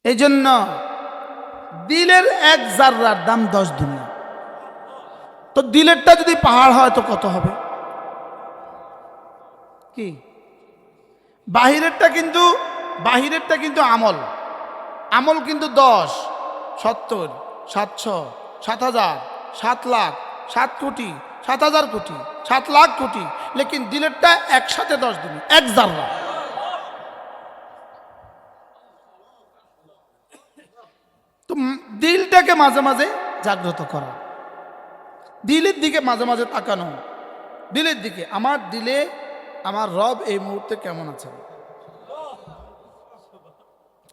এই জন্য দিলের এক জাররার দাম 10 দুনিয়া। তো দিলেরটা যদি পাহাড় হয় তো কত হবে? কি বাহিরেরটা কিন্তু আমল, আমল কিন্তু 10, 70, 700, 7,000, 7 লাখ, 7 কোটি, 7,000 কোটি, 7 লাখ কোটি, লেকিন দিলেরটা একসাথে 10 দুনিয়া, এক জাররা। তো দিলটাকে মাঝে মাঝে জাগ্রত করা, দিলের দিকে মাঝে মাঝে তাকানো, দিলের দিকে, আমার দিলে আমার রব এই মুহূর্তে কেমন আছেন,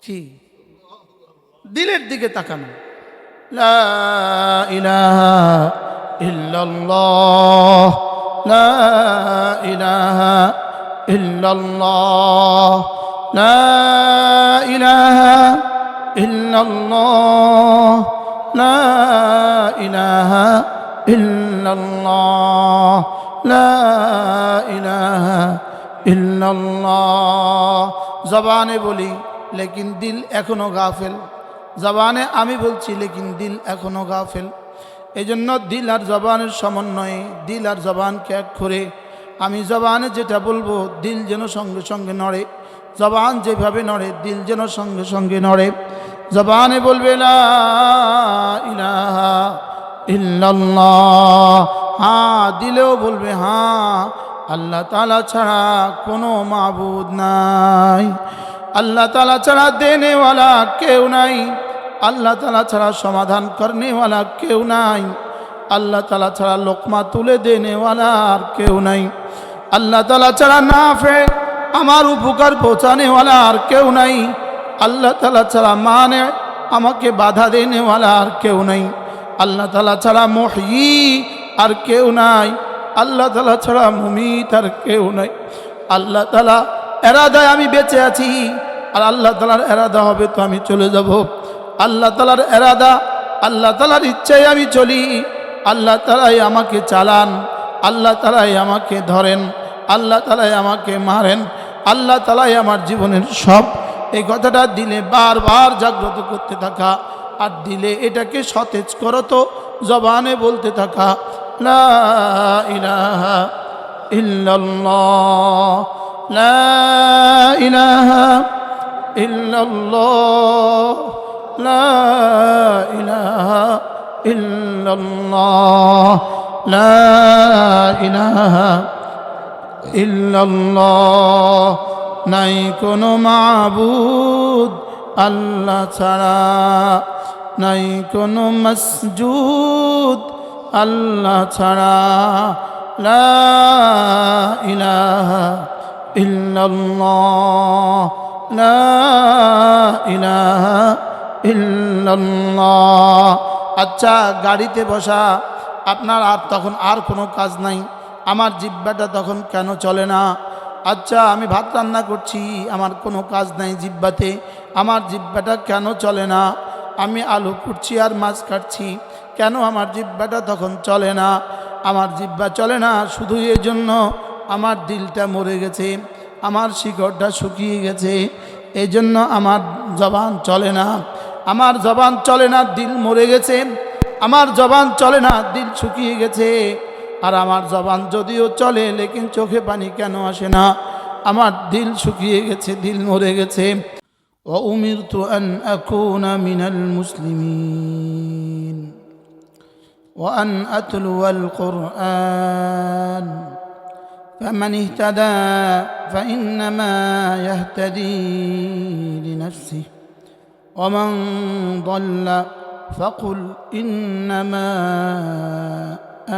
কি দিলের দিকে তাকানো। লা ইলাহা ইল্লাল্লাহ, লা ইলাহা ইল্লাল্লাহ, লা ইলাহা ইল্লাল্লাহ, লা ইলাহা ইল্লাল্লাহ, লা ইলাহা ইল্লাল্লাহ। জবানে বলি লেকিন দিল এখনো গাফেল, জবানে আমি বলছি লেকিন দিল এখনো গাফেল। এই জন্য দিল আর জবানের সমন্বয়ে, দিল আর জবানকে এক করে আমি জবানে যেটা বলবো দিল যেন সঙ্গে সঙ্গে নড়ে, জবান যেভাবে নড়ে দিল যেন সঙ্গে সঙ্গে নড়ে। জবানে বলবে লা ইলাহা ইল্লাল্লাহ, হ্যাঁ দিলেও বলবে হ্যাঁ আল্লাহ তাআলা ছাড়া কোনো মাবুদ নাই, আল্লাহ তাআলা ছাড়া দেনেওয়ালা কেউ নাই, আল্লাহ তাআলা ছাড়া সমাধান করনেওয়ালা কেউ নাই, আল্লাহ তাআলা ছাড়া লোকমা তুলে দেনেওয়ালা আর কেউ নাই, আল্লাহ তাআলা ছাড়া নাফে আমার উপকার পৌঁছানেওয়ালা আর কেউ নাই, আল্লাহ তাআলা ছাড়া মানে আমাকে বাধা দেনেওয়ালা আর কেউ নাই, আল্লাহ তাআলা ছাড়া মুহয়ি আর কেউ নাই, আল্লাহ তাআলা ছাড়া মুমিত আর কেউ নাই। আল্লাহ তাআলা এরাদায় আমি বেঁচে আছি, আর আল্লাহ তাআলার এরাদা হবে তো আমি চলে যাব। আল্লাহ তাআলার এরাদা, আল্লাহ তাআলার ইচ্ছায় আমি চলি, আল্লাহ তাআলাই আমাকে চালান, আল্লাহ তাআলাই আমাকে ধরেন, আল্লাহ তাআলাই আমাকে মারেন, আল্লাহ তাআলাই আমার জীবনের সব। এই কথাটা দিলে বারবার জাগ্রত করতে থাকা, আর দিলে এটাকে সতেজ করো তো জবানে বলতে থাকা লা ইলাহা ইল্লাল্লাহ, লা ইলাহা ইল্লাল্লাহ, লা ইলাহা ইল্লাল্লাহ, লা ইলাহা ইল্লাল্লাহ। নাই কোনো মাবুদ আল্লাহ ছাড়া, নাই কোনো মসজুদ আল্লাহ ছাড়া, লা ইলাহা ইল্লাল্লাহ, লা ইলাহা ইল্লাল্লাহ। আচ্ছা গাড়িতে বসা আপনার আর তখন আর কোনো কাজ নাই, আমার জিহ্বাটা তখন কেন চলে না? আচ্ছা আমি ভাত রান্না করছি, আমার কোনো কাজ নাই জিহ্বাতে, আমার জিহ্বাটা কেন চলে না? আমি আলু কুটছি আর মাছ কাটছি, কেন আমার জিহ্বাটা তখন চলে না? আমার জিহ্বা চলে না শুধু এই জন্য আমার দিলটা মরে গেছে, আমার শিকড়টা শুকিয়ে গেছে, এই জন্য আমার জবান চলে না, আমার জবান চলে না, দিল মরে গেছে, আমার জবান চলে না, দিল শুকিয়ে গেছে। আর আমার জবান যদিও চলে লেকিন চোখে পানি কেন আসে না? আমার দিল শুকিয়ে গেছে, দিল মরে গেছে। ওয়া উমিরতু আন আকুনা মিনাল মুসলিমিন ওয়া আন আতলুয়াল কুরআন ফামান ইহতাদা ফাইন্নামা ইয়াহতাদি লিনাফসিহি ওয়া মান দাল্লা ফাকুল ইন্নামা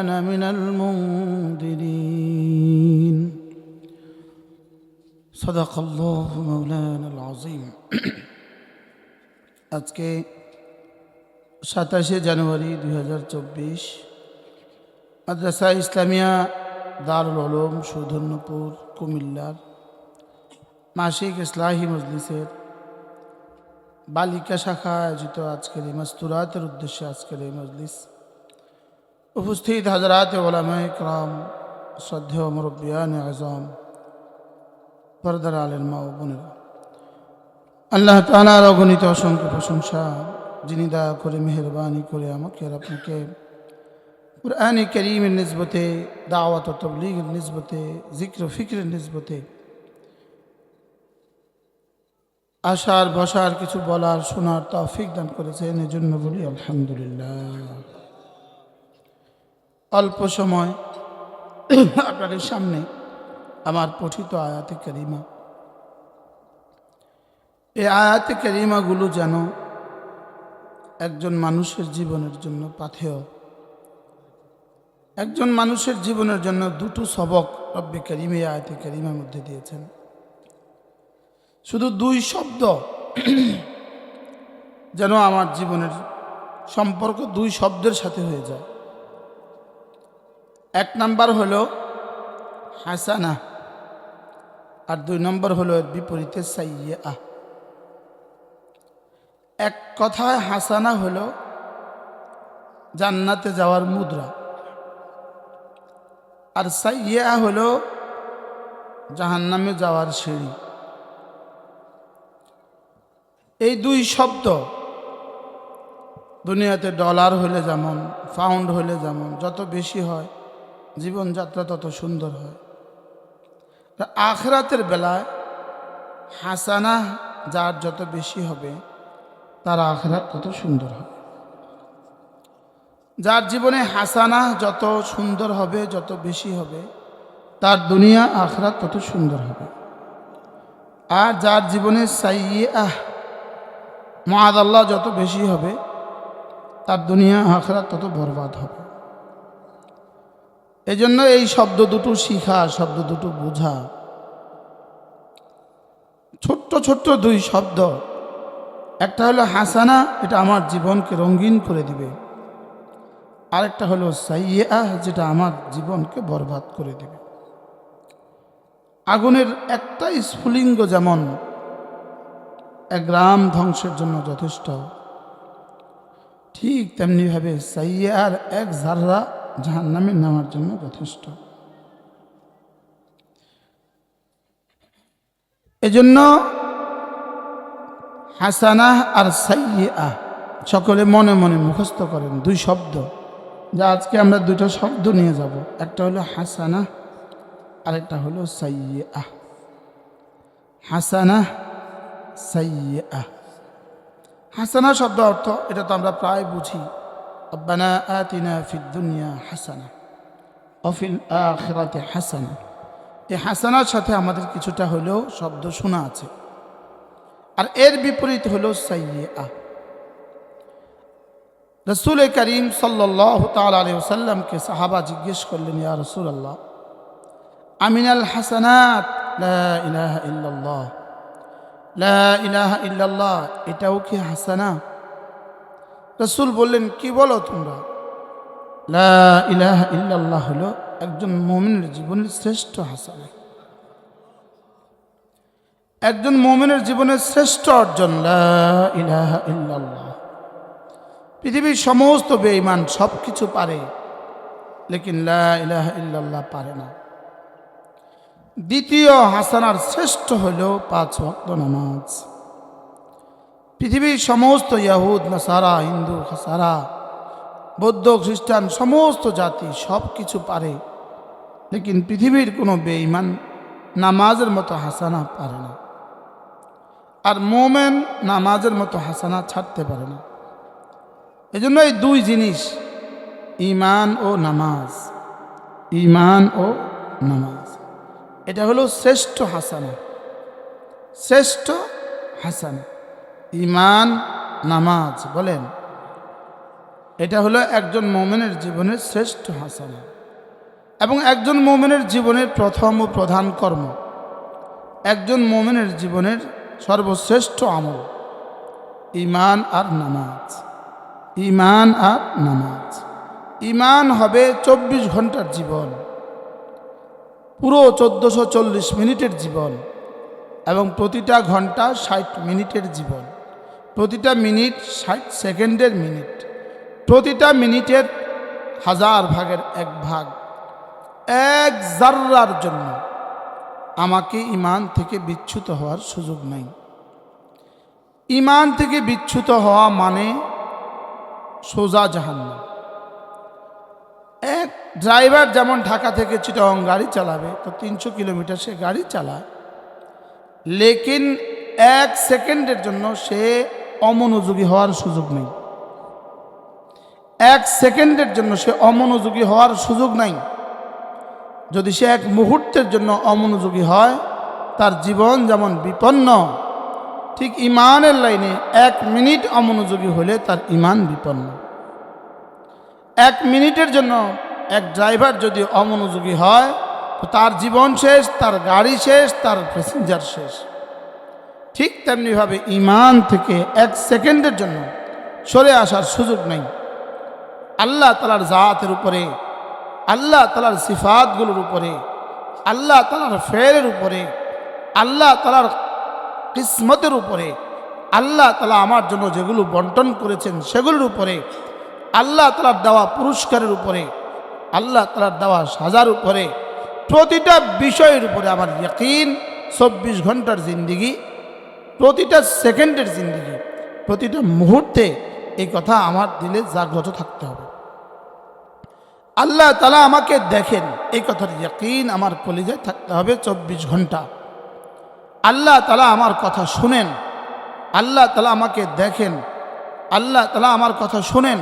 أنا من المنذرين صدق الله مولانا العظيم। আজকে 27 জানুয়ারি 2024 মাদ্রাসা ইসলামিয়া দারুল উলুম সুধন্যপুর কুমিল্লার মাসিক ইসলাহি মজলিসের বালিকা শাখা আয়োজিত আজকের এই মাস্তুরাতের উদ্দেশ্যে আজকের এই মজলিস উপস্থিত হযরত উলামায়ে কেরাম, শ্রদ্ধেয় মুরব্বিয়ান আযম, পর্দার আলের মা ও বোনেরা, আল্লাহ তাআলার অগণিত অসংখ্য প্রশংসা, যিনি দয়া করে মেহেরবানি করে আমাকে আর আপনাকে কুরআনে কারীমের নিসবতে, দাওয়াত ও তাবলীগের নিসবতে, জিক্র ও ফিকরের নিসবতে আশার বসার, কিছু বলার শোনার তৌফিক দান করেছেন। এজন্য বলি আলহামদুলিল্লাহ। অল্প সময় আপনাদের সামনে আমার পঠিত আয়াতে কারিমা, এই আয়াতে কারিমাগুলো যেন একজন মানুষের জীবনের জন্য পাথেয়, একজন মানুষের জীবনের জন্য দুটো সবক রব্বে কারীম এই আয়াতে কারিমার মধ্যে দিয়েছেন। শুধু দুই শব্দ যেন আমার জীবনের সম্পর্ক দুই শব্দের সাথে হয়ে যায়। এক নাম্বার হলো হাসানা, আর দুই নম্বর হলো এর বিপরীতে সাইয়্যা। এক কথায় হাসানা হলো জান্নাতে যাওয়ার মুদ্রা, আর সাইয়্যা হলো জাহান্নামে যাওয়ার সিঁড়ি। এই দুই শব্দ দুনিয়াতে ডলার হলে যেমন, পাউন্ড হলে যেমন যত বেশি হয় জীবনযাত্রা তত সুন্দর হয়, আখিরাতের বেলায় হাসানা যার যত বেশি হবে তার আখিরাত তত সুন্দর হবে। যার জীবনে হাসানা যত সুন্দর হবে, যত বেশি হবে, তার দুনিয়া আখিরাত তত সুন্দর হবে। আর যার জীবনে সাইয়্যা মুআদাল্লাহ যত বেশি হবে, তার দুনিয়া আখিরাত তত বরবাদ হবে। এই জন্য এই শব্দ দুটো শিখা, শব্দ দুটো বোঝা, ছোট্ট ছোট্ট দুই শব্দ। একটা হলো হাসানা, এটা আমার জীবনকে রঙিন করে দিবে। আরেকটা হলো সাইয়্যা, যেটা আমার জীবনকে বরবাদ করে দিবে। আগুনের একটা স্ফুলিঙ্গ যেমন এক গ্রাম ধ্বংসের জন্য যথেষ্ট, ঠিক তেমনিভাবে সাইয়্যার এক জাররা জাহান্নামে নেওয়ার জন্য যথেষ্ট। এজন্য হাসানা আর সাইয়্যা সকলে মনে মনে মুখস্থ করেন। দুই শব্দ, যা আজকে আমরা দুটো শব্দ নিয়ে যাব। একটা হলো হাসানা, আরেকটা হলো সাইয়্যা। হাসানা, সাইয়্যা। হাসানা শব্দ অর্থ এটা তো আমরা প্রায় বুঝি, রব্বানা আতিনা ফিদ দুনিয়া হাসানা ওয়া ফিল আখিরাতি হাসানা। এই হাসানার সাথে আমাদের কিছুটা হলেও শব্দ শোনা আছে। আর এর বিপরীত হলো সাইয়্যা। রাসূল করিম সাল্লাল্লাহু তাআলা আলাইহি ওয়াসাল্লামকে সাহাবা জিজ্ঞেস করলেন, ইয়া রাসূলুল্লাহ, আমিনাল হাসানাত লা ইলাহা ইল্লাল্লাহ, লা ইলাহা ইল্লাল্লাহ এটাও কি হাসানা? রাসূল বললেন, কি বলো তোমরা? লা ইলাহা ইল্লাল্লাহ হলো একজন মুমিনের জীবনের শ্রেষ্ঠ হাসানা, একজন মুমিনের জীবনের শ্রেষ্ঠ অর্জন। লা ইলাহা ইল্লাল্লাহ। পৃথিবীর সমস্ত বেঈমান সব কিছু পারে, লেকিন লা ইলাহা ইল্লাল্লাহ পারে না। দ্বিতীয় হাসানার শ্রেষ্ঠ হল 5 ওয়াক্ত নামাজ। পৃথিবীর সমস্ত ইয়াহুদ নাসারা, হিন্দু খাসারা, বৌদ্ধ খ্রিস্টান সমস্ত জাতি সব কিছু পারে, লেকিন পৃথিবীর কোনো বেঈমান নামাজের মতো হাসানা পারে না। আর মোমেন নামাজের মতো হাসানা ছাড়তে পারে না। এজন্য এই দুই জিনিস, ঈমান ও নামাজ, ঈমান ও নামাজ, এটা হলো শ্রেষ্ঠ হাসানা। শ্রেষ্ঠ হাসানা ঈমান, নামাজ, বলেন এটা হলো একজন মুমিনের জীবনের শ্রেষ্ঠ হাসানা এবং একজন মুমিনের জীবনের প্রথম ও প্রধান কর্ম, একজন মুমিনের জীবনের সর্বশ্রেষ্ঠ আমল ঈমান আর নামাজ। ঈমান আর নামাজ। ঈমান হবে 24 ঘন্টার জীবন, পুরো 1440 মিনিটের জীবন, এবং প্রতিটা ঘন্টা 60 মিনিটের জীবন, প্রতিটা মিনিট 60 সেকেন্ডের মিনিট, প্রতিটা মিনিটের 1000 ভাগের 1 ভাগ। এক জাররার জন্য আমাকে ঈমান থেকে বিচ্যুত হওয়ার সুযোগ নাই। ঈমান থেকে বিচ্যুত হওয়া মানে সোজা জাহান্নাম। এক ড্রাইভার যেমন ঢাকা থেকে চিটাগং গাড়ি চালাবে, তো 300 কিলোমিটার সে গাড়ি চালায়, লেকিন 1 সেকেন্ডের জন্য সে অমনোযোগী হওয়ার সুযোগ নেই। 1 সেকেন্ডের জন্য সে অমনোযোগী হওয়ার সুযোগ নাই। যদি সে 1 মুহূর্তের জন্য অমনোযোগী হয়, তার জীবন যেমন বিপন্ন, ঠিক ঈমানের লাইনে 1 মিনিট অমনোযোগী হলে তার ঈমান বিপন্ন। 1 মিনিটের জন্য এক ড্রাইভার যদি অমনোযোগী হয়, তো তার জীবন শেষ, তার গাড়ি শেষ, তার প্যাসেঞ্জার শেষ। ঠিক তেমনিভাবে ঈমান থেকে 1 সেকেন্ডের জন্য সরে আসার সুযোগ নেই। আল্লাহ তাআলার জাতের উপরে, আল্লাহ তাআলার সিফাতগুলোর উপরে, আল্লাহ তাআলার ফেরের উপরে, আল্লাহ তাআলার কিসমতের উপরে, আল্লাহ তাআলা আমার জন্য যেগুলো বন্টন করেছেন সেগুলোর উপরে, আল্লাহ তাআলার দেওয়া পুরস্কারের উপরে, আল্লাহ তাআলার দেওয়া সাজার উপরে, প্রতিটা বিষয়ের উপরে আমার ইয়াকিন। 24 ঘন্টার জিন্দিগি, প্রতিটা সেকেন্ডের জিন্দিগি, প্রতিটা মুহূর্তে এই কথা আমার দিলে জাগ্রত থাকতে হবে। আল্লাহ তাআলা আমাকে দেখেন, এই কথার ইয়াকিন আমার কলিজায় থাকতে হবে 24 ঘন্টা। আল্লাহ তাআলা আমার কথা শুনেন, আল্লাহ তাআলা আমাকে দেখেন, আল্লাহ তাআলা আমার কথা শুনেন,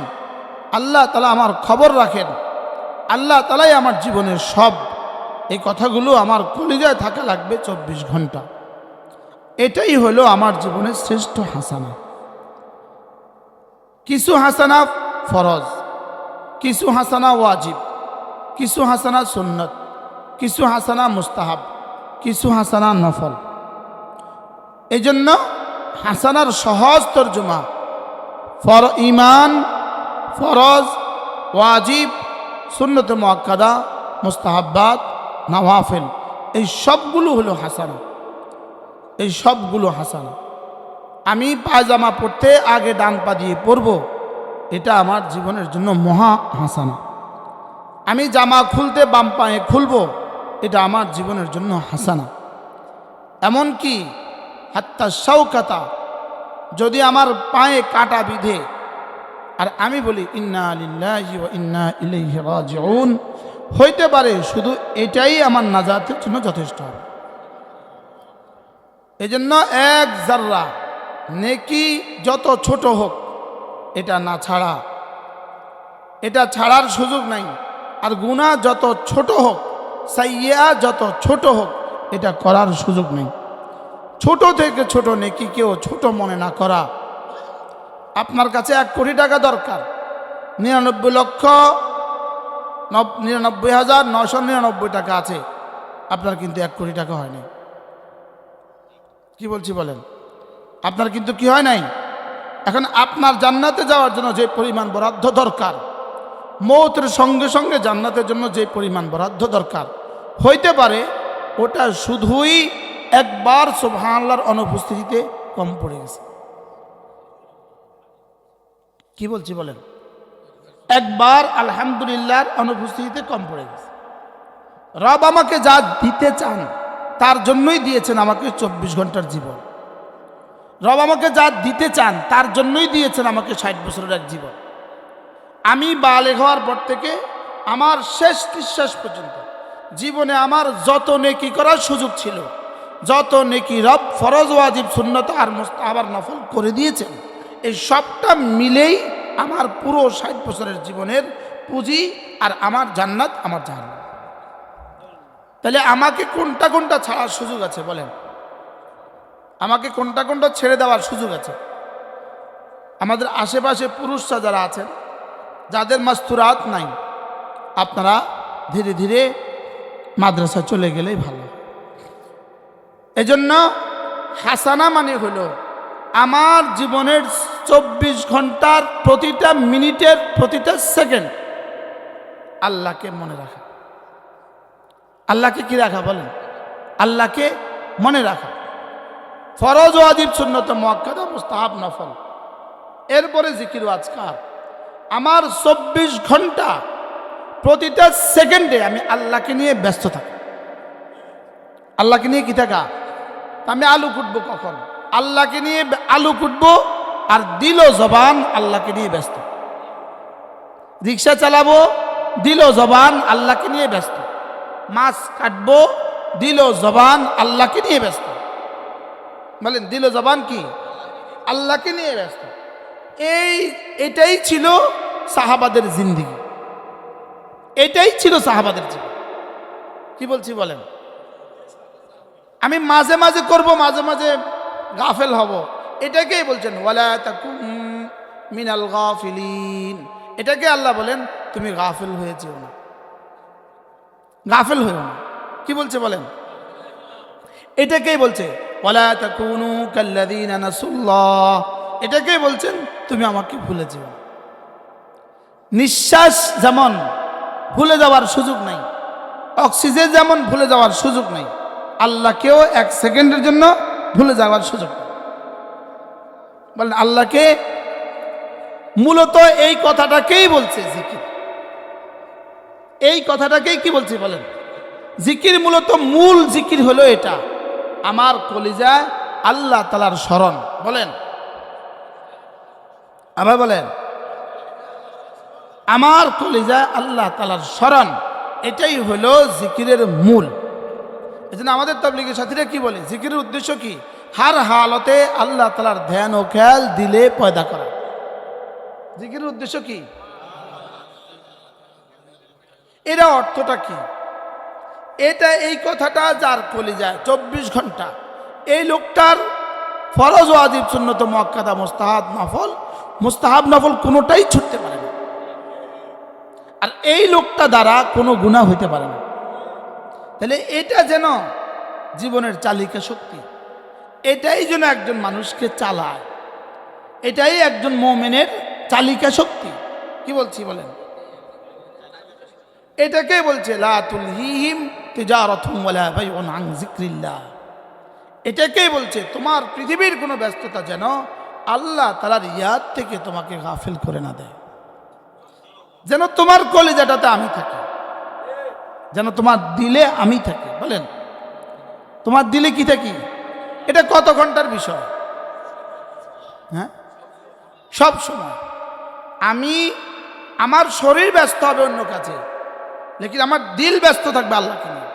আল্লাহ তাআলা আমার খবর রাখেন, আল্লাহ তাআলাই আমার জীবনের সব। এই কথাগুলো আমার কলিজায় থাকা লাগবে 24 ঘন্টা। এটাই হলো আমার জীবনের শ্রেষ্ঠ হাসানা। কিছু হাসানা ফরজ, কিছু হাসানা ওয়াজিব, কিছু হাসানা সুন্নত, কিছু হাসানা মুস্তাহাব, কিছু হাসানা নফল। এই জন্য হাসানার সহজ তর্জমা ঈমান, ফরজ, ওয়াজিব, সুন্নতে মুআক্কাদা, মুস্তাহাব্বাত, নওয়াফিল, এই সবগুলো হলো হাসানা। এই সবগুলো হাসানা। আমি পায়জামা পরতে আগে ডান পা দিয়ে পরব, এটা আমার জীবনের জন্য মহা হাসানা। আমি জামা খুলতে বাম পায়ে খুলব, এটা আমার জীবনের জন্য হাসানা। এমনকি হাত্তা শাওকাতা, যদি আমার পায়ে কাটা বিধে আর আমি বলি ইন্না লিল্লাহি ওয়া ইন্না ইলাইহি রাজিউন, হইতে পারে শুধু এটাই আমার নাজাতের জন্য যথেষ্ট হবে। এজন্য 1 জাররা নেকি যত ছোট হোক, এটা না ছাড়া, এটা ছাড়ার সুযোগ নাই। আর গুনাহ যত ছোট হোক, সাইয়্যা যত ছোট হোক, এটা করার সুযোগ নেই। ছোট থেকে ছোট নেকি কেউ ছোট মনে না করা। আপনার কাছে 1 কোটি টাকা দরকার, 99,999,999 টাকা আছে, আপনার কিন্তু 1 কোটি টাকা হয়নি। কি বলছি বলেন? আপনার কিন্তু কি হয় নাই? এখন আপনার জান্নাতে যাওয়ার জন্য যে পরিমাণ বরাদ্দ দরকার, মৌতের সঙ্গে সঙ্গে জান্নাতের জন্য যে পরিমাণ বরাদ্দ দরকার, হইতে পারে ওটা শুধুই একবার সুবহানাল্লাহর অনুপস্থিতিতে কম পড়ে গেছে। কি বলছি বলেন? একবার আলহামদুলিল্লাহর অনুপস্থিতিতে কম পড়ে গেছে। রব আমাকে যা দিতে চান তার জন্যই দিয়েছেন আমাকে 24 ঘন্টার জীবন। রব আমাকে যা দিতে চান তার জন্যই দিয়েছেন আমাকে 60 বছরের এক জীবন। আমি বালেগ হওয়ার পর থেকে আমার শেষ নিঃশ্বাস পর্যন্ত জীবনে আমার যত নেকি করার সুযোগ ছিল, যত নেকি রব ফরজ, ওয়াজিব, সুন্নত আর মুস্তাহাব আর নফল করে দিয়েছেন, এই সবটা মিলেই আমার পুরো 60 বছরের জীবনের পুঁজি আর আমার জান্নাত, আমার জাহান্নাম। তাহলে আমাকে কোনটা কোনটা ছাড়ার সুযোগ আছে বলেন? আমাকে কোনটা কোনটা ছেড়ে দেওয়ার সুযোগ আছে? আমাদের আশেপাশে পুরুষরা যারা আছেন, যাদের মাস্তুরাত নাই, আপনারা ধীরে ধীরে মাদ্রাসা চলে গেলেই ভালো। এজন্য হাসানা মানে হলো আমার জীবনের 24 ঘন্টার প্রতিটা মিনিটের প্রতিটা সেকেন্ড আল্লাহকে মনে রাখা। আল্লাহকে কি রাখা বলেন? আল্লাহকে মনে রাখা। ফরজ, ওয়াজিব, সুন্নত, মুআক্কাদা, মুস্তাহাব, নফল, এরপরে জিকির ও আজকার। আমার 24 ঘন্টা প্রতিটা সেকেন্ডে আমি আল্লাহকে নিয়ে ব্যস্ত থাকি। আল্লাহকে নিয়ে কি থাকা? আমি আলু কুটবো কখন, আল্লাহকে নিয়ে আলু কুটবো, আর দিল জবান আল্লাহকে নিয়ে ব্যস্ত। রিক্সা চালাবো, দিল জবান আল্লাহকে নিয়ে ব্যস্ত। মাছ কাটবো, দিল জবান আল্লাহকে নিয়ে ব্যস্ত। বলেন দিল জবান কি? আল্লাহকে নিয়ে ব্যস্ত। এটাই ছিল সাহাবাদের জিন্দেগি, এটাই ছিল সাহাবাদের জীবন। কি বলছি বলেন? আমি মাঝে মাঝে করব, মাঝে মাঝে গাফেল হব, এটাকেই বলছেন ওয়ালা তাকুন মিনাল গাফিলিন। এটাকে আল্লাহ বলেন তুমি গাফেল হয়ে যেও না, গাফেল হয়েও না। কি বলছে বলেন? এটাকেই বলছে ওয়ালা তাকুনু কাল্লাযীনা নাসুল্লাহ। এটাকেই বলছেন তুমি আমাকে ভুলে যেও না। নিঃশ্বাস যেমন ভুলে যাওয়ার সুযোগ নাই, অক্সিজেন যেমন ভুলে যাওয়ার সুযোগ নাই, আল্লাহকেও এক সেকেন্ডের জন্য ভুলে যাওয়ার সুযোগ নেই। বলেন আল্লাহকে মূলত এই কথাটাকেই বলছে জিকির। এই কথাটাকেই কি বলছে বলেন? জিকির মূলত মূল জিকির হলো এটা, আমার কলিজায় আল্লাহ তাআলার স্মরণ। বলেন আবার বলেন, আমার কলিজায় আল্লাহ তাআলার স্মরণ, এটাই হলো জিকিরের মূল। এজন্য আমাদের তাবলীগের সাথীরা কি বলে, জিকিরের উদ্দেশ্য কি? হার হালতে আল্লাহ তাআলার ধ্যান ও খেয়াল দিলে পয়দা করা। জিকিরের উদ্দেশ্য কি? এরা অর্থটা কি? এটা এই কথাটা যার কলিজায় 24 ঘন্টা, এই লোকটার ফরজ ওয়াজিব সুন্নত মুআক্কাদা মুস্তাহাব নফল কোনোটাই ছুটতে পারে না। আর এই লোকটা দ্বারা কোনো গুনাহ হইতে পারে না। তাহলে এটা যেন জীবনের চালিকা শক্তি, এটাই যেন একজন মানুষকে চালায়, এটাই একজন মুমিনের চালিকা শক্তি। কি বলছি বলেন? এটাকে বলছে লা তুলহিহিম তিজারাতুম ওয়ালা বাইউন আন যিকরিল্লাহ। এটাকেই বলছে তোমার পৃথিবীর কোনো ব্যস্ততা যেন আল্লাহ তাআলার ইয়াদ থেকে তোমাকে গাফিল করে না দেয়। যেন তোমার কলিজাটাতে আমি থাকি, যেন তোমার দিলে আমি থাকি। বলেন তোমার দিলে কি থাকি? এটা কত ঘন্টার বিষয়? হ্যাঁ, সব সময়। আমার শরীর ব্যস্ত হবে অন্য কাজে, লেকিন আমার দিল ব্যস্ত থাকবে আল্লাহকে নিয়ে।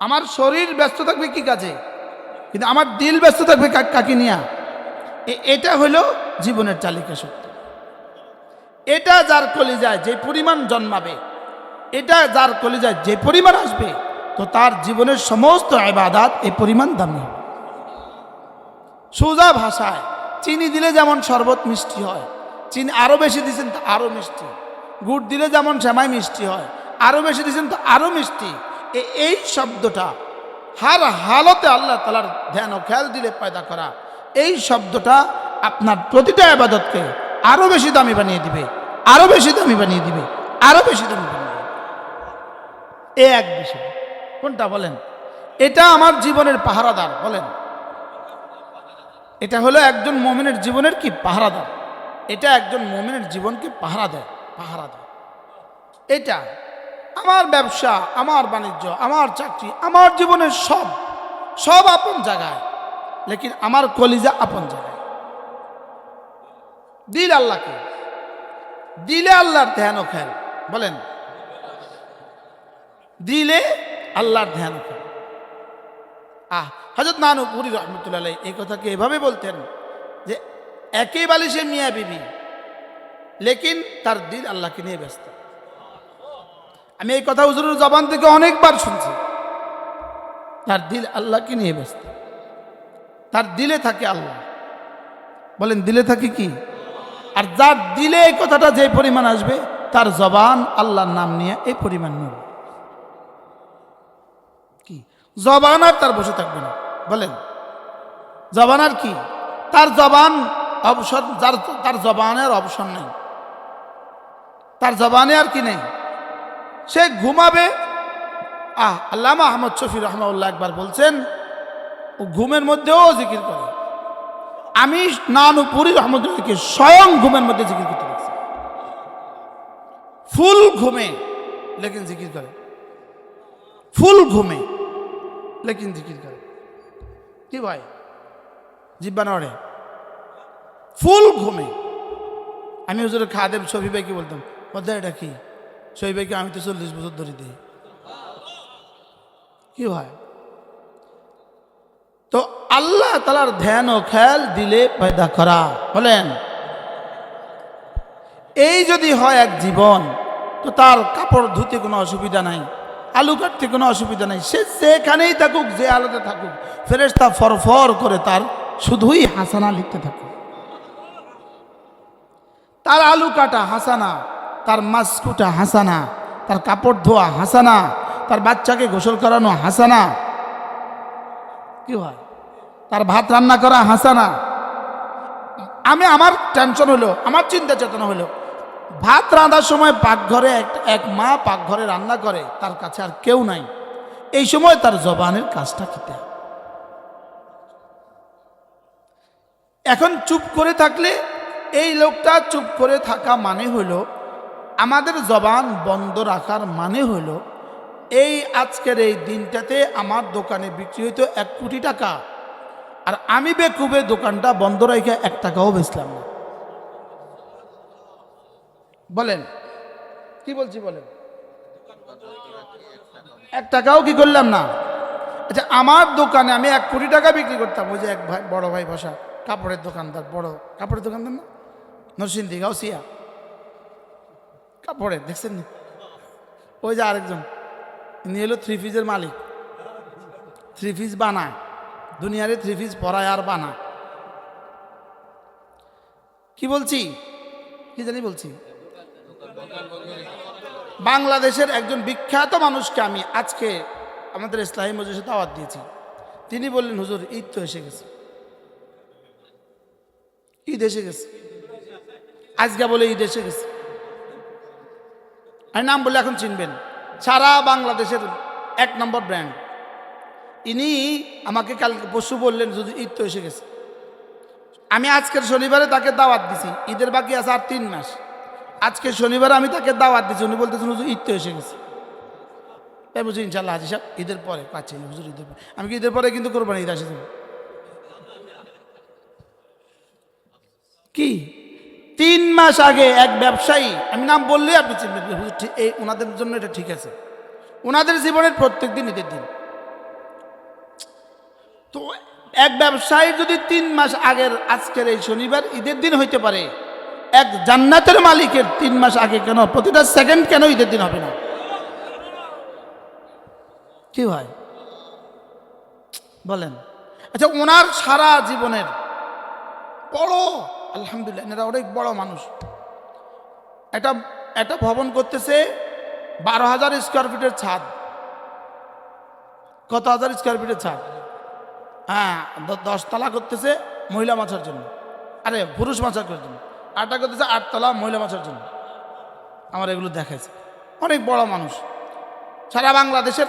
আমার শরীর ব্যস্ত থাকবে কি কাজে, কিন্তু আমার দিল ব্যস্ত থাকবে কাকে নিয়ে? এটা হলো জীবনের চালিকা শক্তি। এটা যার কলিজায় যে পরিমাণ জন্মাবে, এটা যার কলিজায় যে পরিমাণ আসবে, তো তার জীবনের সমস্ত ইবাদত এই পরিমাণ দামি হবে। সোজা ভাষায় চিনি দিলে যেমন শরবত মিষ্টি হয়, চিনি আরো বেশি দিয়েছেন তো আরো মিষ্টি। গুড় দিলে যেমন সেমাই মিষ্টি হয়, আরো বেশি দিয়েছেন তো আরো মিষ্টি। এই শব্দটা হার হালতে আল্লাহ তাআলার ধ্যান ও খেয়াল দিলে পয়দা করা, এই শব্দটা আপনার প্রতিটা ইবাদতকে আরো বেশি দামি বানিয়ে দিবে, আরো বেশি দামি বানিয়ে দিবে, আরো বেশি দামি বানিয়ে দিবে। এক বিষয় কোনটা বলেন? এটা আমার জীবনের পাহারাদার। বলেন এটা হলো একজন মুমিনের জীবনের কি পাহারাদার। এটা একজন মুমিনের জীবনকে পাহারা দেয়, পাহারা দেয়। এটা আমার ব্যবসা, আমার বাণিজ্য, আমার চাকরি, আমার জীবনের সব আপন জায়গায়, লেকিন আমার কলিজা আপন জায়গায়। দিল আল্লাহকে, দিলে আল্লাহর ধ্যান ও খেয়াল। বলেন দিলে আল্লাহর ধ্যান ও খেয়াল। হযরত নানুপুরী রহমতুল্লাহ আলাইহি এই কথাকে এভাবে বলতেন যে একই বালিশে মিয়া বিবি, লেকিন তার দিল আল্লাহকে নিয়ে ব্যস্ত। আমি এই কথা হুজুরের জবান থেকে অনেকবার শুনছি। তার দিল আল্লাহকে নিয়ে ব্যস্ত, তার দিলে থাকে আল্লাহ। বলেন দিলে থাকে কি? আর যার দিলে এই কথাটা যে পরিমাণ আসবে, তার জবান আল্লাহর নাম নিয়ে এই পরিমাণ নেবে। কি জবান আর তার বসে থাকবে না। বলেন জবান আর কি? তার জবান অবসর, তার জবানের অবসর নেই, তার জবানে আর কি নেই, সে ঘুমাবে। আল্লামা আহমদ শফি রহমাউল্লাহ একবার বলছেন ও ঘুমের মধ্যেও জিকির করে। আমি নানুপুরী রহমতুল্লাহকে স্বয়ং ঘুমের মধ্যে জিকির করতে দেখছি, ফুল ঘুমে লেকিন জিকির করে, ফুল ঘুমে লেকিন জিকির করে। কি ভাই? জিব্বা নড়ে, ফুল ঘুমে। আমি হুজুরের খাদেম শফি ভাইকে বলতাম, বলতে এটা কি? শফি ভাইকে আমি তো 40 বছর ধরে দিই। কি হয়? তো আল্লাহ তাআলার ধ্যান ও খেয়াল দিলে পয়দা করা, বলেন এই যদি হয় এক জীবন, তো তার কাপড় ধুতে কোনো অসুবিধা নাই, আলু কাটতে কোনো অসুবিধা নাই। সে যেখানেই থাকুক, যে আলোতে থাকুক, ফেরেশতা ফরফর করে তার শুধুই হাসানা লিখতে থাকুক। তার আলু কাটা হাসানা, তার মাছ কুটা হাসানা, তার কাপড় ধোয়া হাসানা, তার বাচ্চাকে গোসল করানো হাসানা। কি হয়? তার ভাত রান্না করা হাসানা। আমার টেনশন হলো, আমার চিন্তা চেতনা হলো, ভাত রান্নার সময় পাকঘরে এক মা পাকঘরে রান্না করে, তার কাছে আর কেউ নাই, এই সময় তার জবানের কাজটা খেতে। এখন চুপ করে থাকলে, এই লোকটা চুপ করে থাকা মানে হলো, আমাদের জবান বন্ধ রাখার মানে হলো, এই আজকের এই দিনটাতে আমার দোকানে বিক্রি হইতো 1 কোটি টাকা, আর আমি বেকুবে দোকানটা বন্ধ রেখে 1 টাকাও বেচলাম না। বলেন কি বলছি? বলেন 1 টাকাও কি করলাম না? আচ্ছা, আমার দোকানে আমি 1 কোটি টাকা বিক্রি করতাম। ওই যে এক ভাই, বড় ভাই বসা, কাপড়ের দোকানদার, বড় কাপড়ের দোকানদার না, নরসিংদী গাউসিয়া কাপড়ের, দেখছেন? ওই যে আরেকজন, ইনি হলো 3 পিসের মালিক। 3 পিস বানায়, দুনিয়ারে 3 পিস পরায় আর বানা। কি বলছি? কি জানি বলছি। বাংলাদেশের একজন বিখ্যাত মানুষকে আমি আজকে আমাদের ইসলামী মজলিসে দাওয়াত দিয়েছি। তিনি বললেন, হুজুর ঈদ তো এসে গেছে। ঈদ এসে গেছে আজকে, বলে ঈদ এসে গেছে। আমি নাম বলে এখন চিনবেন, সারা বাংলাদেশের 1 নম্বর ব্র্যান্ড। ইনি আমাকে কালকে পরশু বললেন, যদি ঈদ তো এসে গেছে। আমি আজকের শনিবারে তাকে দাওয়াত দিছি, ঈদের বাকি আছে আর 3 মাস। আজকে শনিবারে আমি তাকে দাওয়াত দিচ্ছি, উনি বলতেছেন হুজুর ঈদ তো এসে গেছে। তাই বুঝি ইনশাল্লাহ হাজি সাহেব ঈদের পরে পাচ্ছি হুজুর, ঈদের পরে। আমি কি ঈদের পরে কিন্তু কোরবানি ঈদ আসে যাবো কি? 3 মাস আগে এক ব্যবসায়ী, আমি নাম বললেই আপনি চিনবেন, হুজুর এই ওনাদের জন্য এটা ঠিক আছে। ওনাদের জীবনের প্রত্যেক দিন ঈদের দিন। তো এক ব্যবসায়ী যদি 3 মাস আগের আজকের এই শনিবার ঈদের দিন হইতে পারে, এক জান্নাতের মালিকের 3 মাস আগে কেন, প্রতিটা সেকেন্ড কেন ঈদের দিন হবে না? কি হয় বলেন? আচ্ছা, ওনার সারা জীবনের বড়, আলহামদুলিল্লাহ এনারা অনেক বড় মানুষ, একটা ভবন করতেছে 12,000 স্কোয়ার ফিটের ছাদ। কত হাজার স্কোয়ার ফিটের ছাদ? হ্যাঁ, 10 তলা করতেছে মহিলা মাছের জন্য, আরে পুরুষ মাছের জন্য। আরটা করতেছে 8 তলা মহিলা মাছের জন্য। আমার এগুলো দেখাইছে। অনেক বড় মানুষ। সারা বাংলাদেশের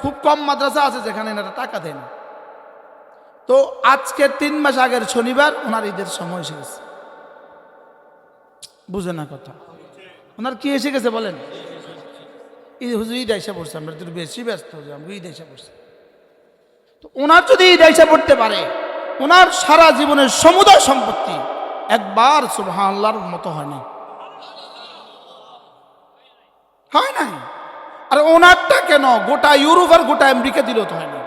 খুব কম মাদ্রাসা আছে যেখানে এনারা টাকা দেয় না। তো আজকে 3 মাস আগের শনিবার ওনার ঈদের সময় এসে গেছে। বুঝে না কথা? ওনার কি এসে গেছে বলেন? হুজুর ঈদ আইসা পড়ছে, আমরা একটু বেশি ব্যস্ত, যে আমরা ঈদ আইসা পড়ছি। তো ওনার যদি ঈদ আইসা পড়তে পারে, ওনার সারা জীবনের সমুদায় সম্পত্তি একবার সুবহানাল্লাহর মতো হয় নাই, হয় নাই। আর ওনারটা কেন গোটা ইউরোপ আর গোটা আমেরিকা দিলেও তো হয় না।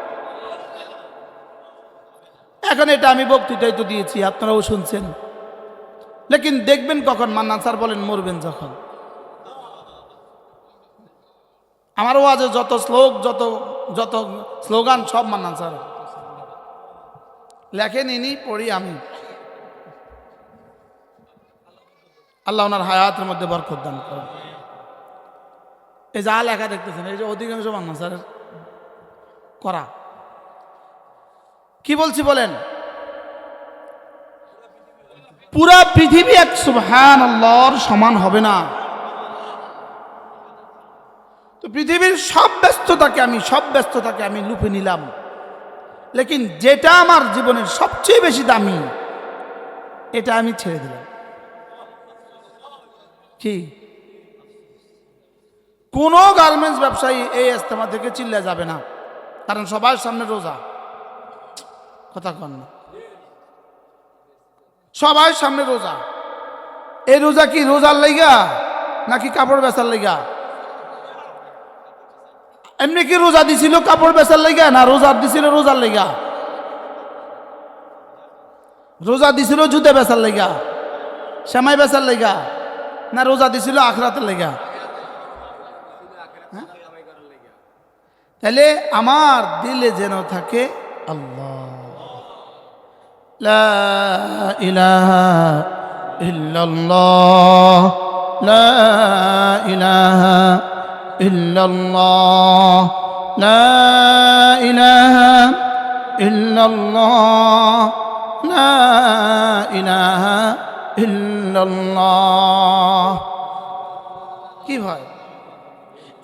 এখন এটা আমি বক্তৃতায় তো দিয়েছি, আপনারাও শুনছেন, লেকিন দেখবেন কখন? মান্নান স্যার বলেন মরবেন যখন। আমার ওয়াজে যত শ্লোক, যত স্লোগান সব মান্নান স্যার লেখেন, ইনি পড়ি আমি। আল্লাহ ওনার হায়াতের মধ্যে বরকত দান করেন। এই যা লেখা দেখতেছেন, এই যে অধিকাংশ মান্নান স্যারের করা। কি বলছি বলেন? পুরা পৃথিবী এক সুবহানাল্লাহর সমান হবে না। তো পৃথিবীর সব ব্যস্ততাকে আমি লুপে নিলাম, লেকিন যেটা আমার জীবনের সবচেয়ে বেশি দামি, এটা আমি ছেড়ে দিলাম। কি? কোন গার্মেন্টস ব্যবসায়ী এই ইজতেমা থেকে চিল্লা যাবে না, কারণ সবার সামনে রোজা। কথা কন না? সবার সামনে রোজা। এই রোজা কি রোজার লাইগা নাকি কাপড় বেচার লাইগা? এমনি কি রোজা দিছিল কাপড় বেচার লাইগা না রোজা দিছিল রোজার লাইগা? রোজা দিছিল জুতে বেচার লাইগা, সেমাই বেচার লাইগা, না রোজা দিছিল আখরাতের লাইগা? তাহলে আমার দিলে যেন থাকে আল্লাহ, লা ইলাহা ইল্লাল্লাহ, লা ইলাহা ইল্লাল্লাহ, লা ইলাহা ইল্লাল্লাহ, লা ইলাহা ইল্লাল্লাহ। কি ভাই,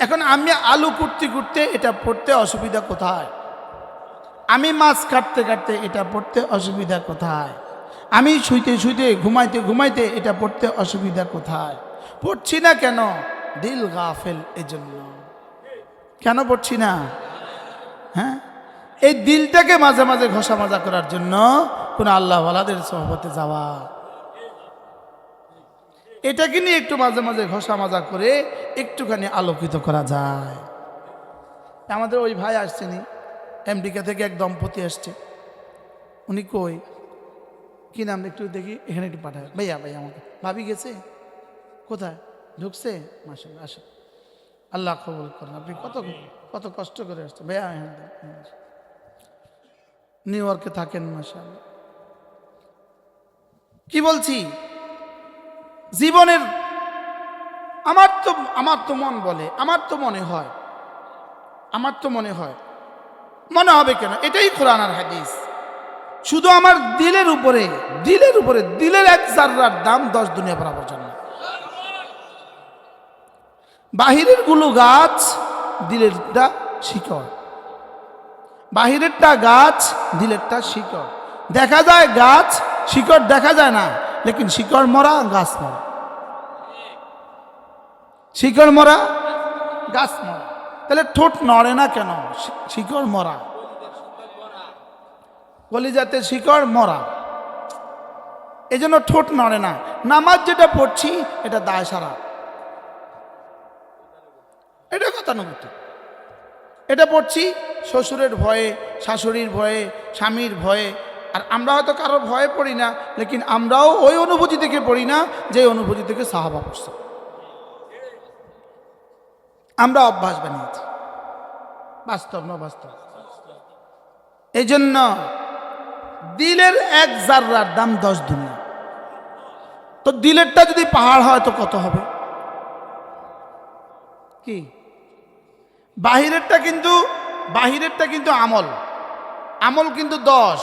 এখন আমি আলু কুটতে কুটতে এটা পড়তে অসুবিধা কোথায়? আমি মাছ কাটতে কাটতে এটা পড়তে অসুবিধা কোথায়? আমি শুইতে শুইতে ঘুমাইতে ঘুমাইতে এটা পড়তে অসুবিধা কোথায়? পড়ছি না কেন? দিল গাফেল, এজন্য কেন পড়ছি না? হ্যাঁ, এই দিলটাকে মাঝে মাঝে ঘষা মাজা করার জন্য কোন আল্লাহওয়ালাদের সোহবতে যাওয়া, এটাকে নিয়ে একটু মাঝে মাঝে ঘষা মাজা করে একটুখানি আলোকিত করা যায়। আমাদের ওই ভাই আসছেনি, আমেরিকা থেকে এক দম্পতি আসছে। উনি কই, কি নাম একটু দেখি, এখানে একটু পাঠায়। ভাইয়া ভাইয়া আমাকে ভাবি গেছে কোথায়, ঢুকছে? মাশাআল্লাহ, আসে, আল্লাহ কবুল করেন। আপনি কত কত কষ্ট করে আসছেন ভাইয়া। নিউ ইয়র্কে থাকেন, মাশাআল্লাহ। কি বলছি, জীবনের আমার তো মন বলে, আমার তো মনে হয়, মনে হবে কেন, এটাই কোরআন আর হাদিস। শুধু আমার দিলের উপরে দিলের এক জাররার দাম 10 দুনিয়া বরাবর জান্নাত। বাহিরের গুলো গাছ, দিলেরটা শিকড়। বাহিরেরটা গাছ, দিলেরটা শিকড়। দেখা যায় গাছ, শিকড় দেখা যায় না, লেকিন শিকড় মরা, গাছ মরা। শিকড় মরা, গাছ মরা। তাহলে ঠোঁট নড়ে না কেন? শিকড় মরা। কলিজাতে শিকড় মরা, এই জন্য ঠোঁট নড়ে না। নামাজ যেটা পড়ছি এটা দায় সারা, এটা গতানুগতিক। এটা পড়ছি শ্বশুরের ভয়ে, শাশুড়ির ভয়ে, স্বামীর ভয়ে। আর আমরা হয়তো কারোর ভয়ে পড়ি না, লেকিন আমরাও ওই অনুভূতি থেকে পড়ি না যে অনুভূতি থেকে সাহাবা পড়ছে। আমরা অভ্যাস বানিয়েছি, বাস্তব না বাস্তব। এই জন্য দিলের এক জাররার দাম 10 দুনিয়া। তো দিলেরটা যদি পাহাড় হয় তো কত হবে? কি বাহিরেরটা কিন্তু আমল কিন্তু 10,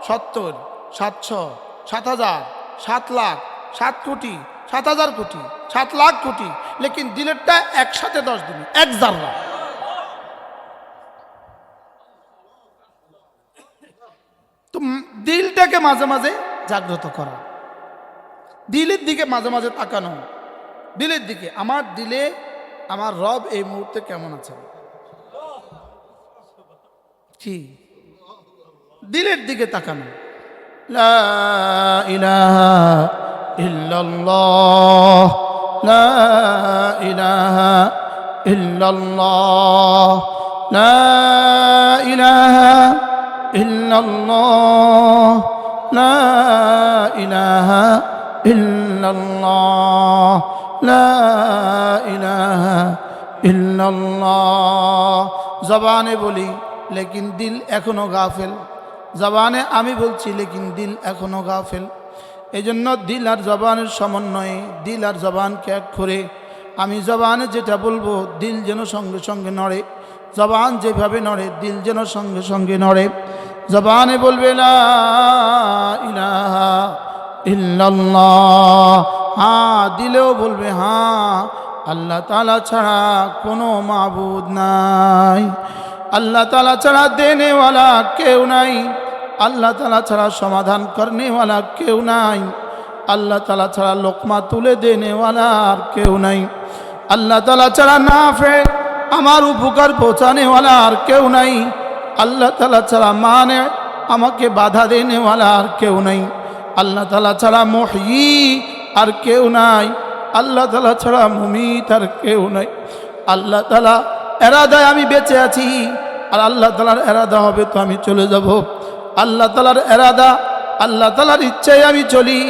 70, 700, 7,000, 7 লাখ, 7 কোটি, 7,000 কোটি, 7 লাখ কোটি, লেকিন দিলেরটা একসাথে 10 দুনিয়া, এক জাররা। তো দিলটাকে মাঝে মাঝে জাগ্রত করা, দিলের দিকে মাঝে মাঝে তাকানো, দিলের দিকে। আমার দিলে আমার রব এই মুহূর্তে কেমন আছে, কি দিলের দিকে তাকানো। লা ইলাহা ইল্লাল্লাহ, লা ইলাহা ইল্লাল্লাহ, লা ইলাহা ইল্লাল্লাহ, লা ইলাহা ইল্লাল্লাহ, লা ইলাহা ইল্লাল্লাহ। জবানে বলি লেকিন দিল এখনো গাফেল। জবানে আমি বলছি লেকিন দিল এখনো গাফেল। এই জন্য দিল আর জবানের সমন্বয়ে, দিল আর জবানকে এক করে আমি জবানে যেটা বলবো দিল যেন সঙ্গে সঙ্গে নড়ে। জবান যেভাবে নড়ে দিল যেন সঙ্গে সঙ্গে নড়ে। জবানে বলবে লা ইলাহা ইল্লাল্লাহ, হ্যাঁ দিলেও বলবে হ্যাঁ আল্লাহ তাআলা ছাড়া কোনো মাবুদ নাই। আল্লাহ তাআলা ছাড়া দেনেওয়ালা কেউ নাই। আল্লাহ তাআলা ছাড়া সমাধান করনেওয়ালা কেউ নাই। আল্লাহ তাআলা ছাড়া লোকমা তুলে দেনেওয়ালা আর কেউ নাই। আল্লাহ তাআলা ছাড়া নাফে আমার উপকার পৌঁছানেওয়ালা আর কেউ নাই। আল্লাহ তাআলা ছাড়া মানে আমাকে বাধা দেনেওয়ালা আর কেউ নাই। আল্লাহ তাআলা ছাড়া মুহয়ি আর কেউ নাই, আল্লাহ তাআলা ছাড়া মুমিত আর কেউ নাই। আল্লাহ তাআলা এরাদায় আমি বেঁচে আছি, আর আল্লাহ তাআলার এরাদা হবে তো আমি চলে যাব। আল্লাহ তাআলার এরাদা, আল্লাহ তাআলার ইচ্ছায় আমি চলি।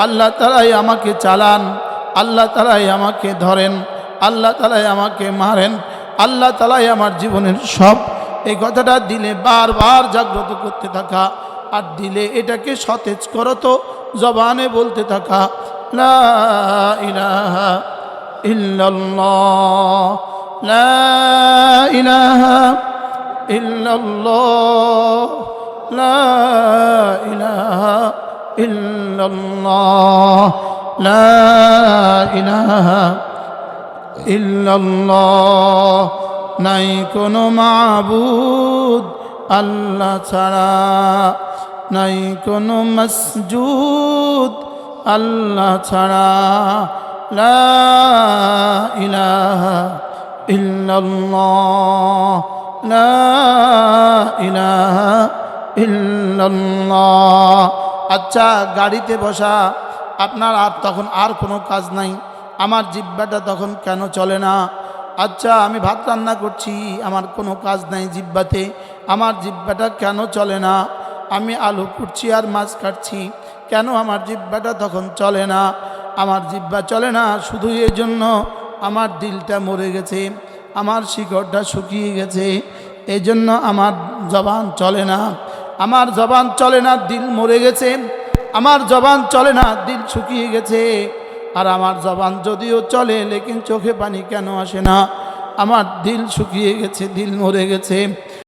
আল্লাহ তাআলাই আমাকে চালান, আল্লাহ তাআলাই আমাকে ধরেন, আল্লাহ তাআলাই আমাকে মারেন, আল্লাহ তাআলাই আমার জীবনের সব। এই কথাটা দিলে বারবার জাগ্রত করতে থাকা, আর দিলে এটাকে সতেজ করো তো জবানে বলতে থাকা, লা ইলাহা ইল্লাল্লাহ, লা ইলাহা ইল্লাল্লাহ, লা ইলাহা ইল্লাল্লাহ, লা ইলাহা ইল্লাল্লাহ। নাই কোনো মাবুদ আল্লাহ ছাড়া, নাই কোনো মসজুদ আল্লাহ ছাড়া, লা ইলাহা ইল্লাল্লাহ, লা ইলাহা ইল্লাল্লাহ। আচ্ছা, গাড়িতে বসা আপনার আর তখন আর কোনো কাজ নাই, আমার জিহ্বাটা তখন কেন চলে না? আচ্ছা, আমি ভাত রান্না করছি, আমার কোনো কাজ নাই জিহ্বাতে, আমার জিহ্বাটা কেন চলে না? আমি আলু কুটছি আর মাছ কাটছি, কেন আমার জিহ্বাটা তখন চলে না? আমার জিহ্বা চলে না শুধু এই জন্য আমার দিলটা মরে গেছে, আমার শিকড়টা শুকিয়ে গেছে, এই জন্য আমার জবান চলে না। আমার জবান চলে না, দিল মরে গেছে, আমার জবান চলে না, দিল শুকিয়ে গেছে। আর আমার জবান যদিও চলে, লেকিন চোখে পানি কেন আসে না? আমার দিল শুকিয়ে গেছে, দিল মরে গেছে।